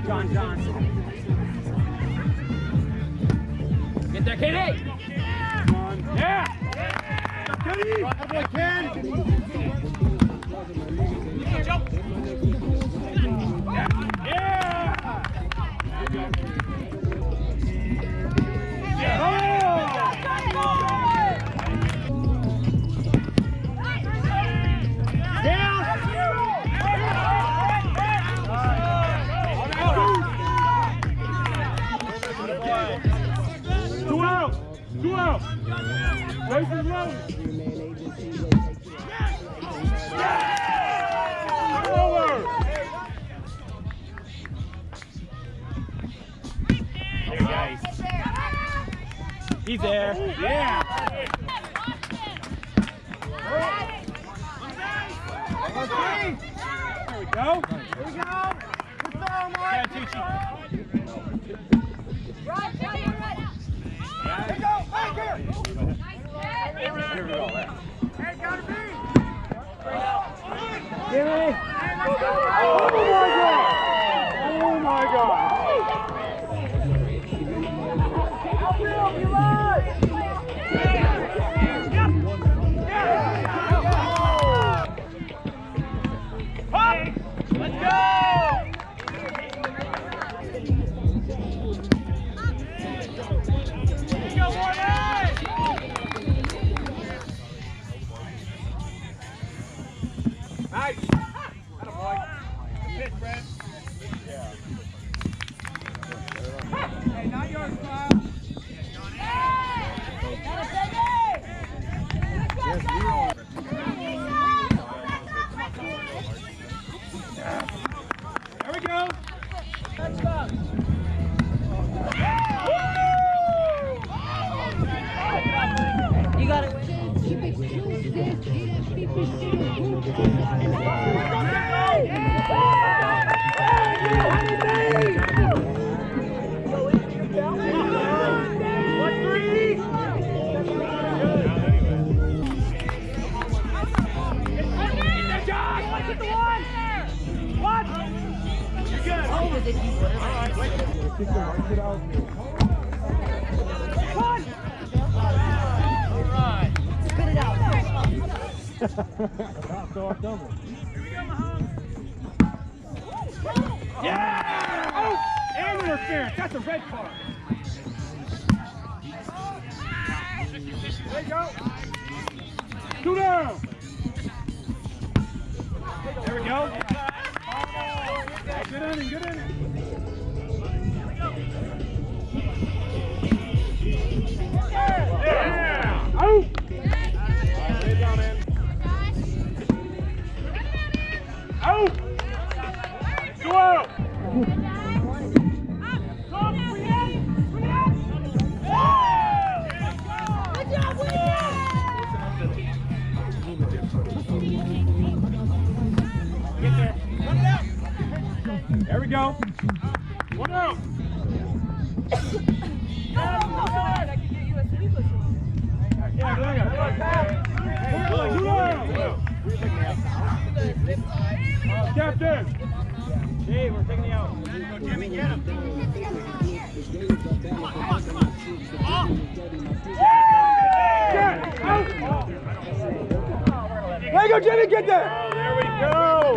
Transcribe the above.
John Johnson. Get there, Katie! Yeah! Katie! That boy Ken! Jump! Yeah! Two out! Race is low! Yeah! Over! There, guys. He's there. Yeah! There we go. Here we go. Good throw, Mike. Yeah, Tucci. Right, right. Here we go. Back here. Here we go. Hey, gotta be. Jimmy. Oh my God. Outfield, you live. Let's go! Let's go, Morgan! Nice! Atta boy. Good pitch, Brent. Yeah. Hey, not yours, Kyle. Yes, there we go. Next up. You got it. Yeah! Oh! And interference. That's a red card. There you go. Two down. There we go. Good inning, good inning. Yeah! Out! Lay it down, man. Out! Go out! Get there. Run it out. There we go. One out. Captain! Hey, we're taking you out. Jimmy, get him. There you go, Jimmy, get there! Oh, there we go!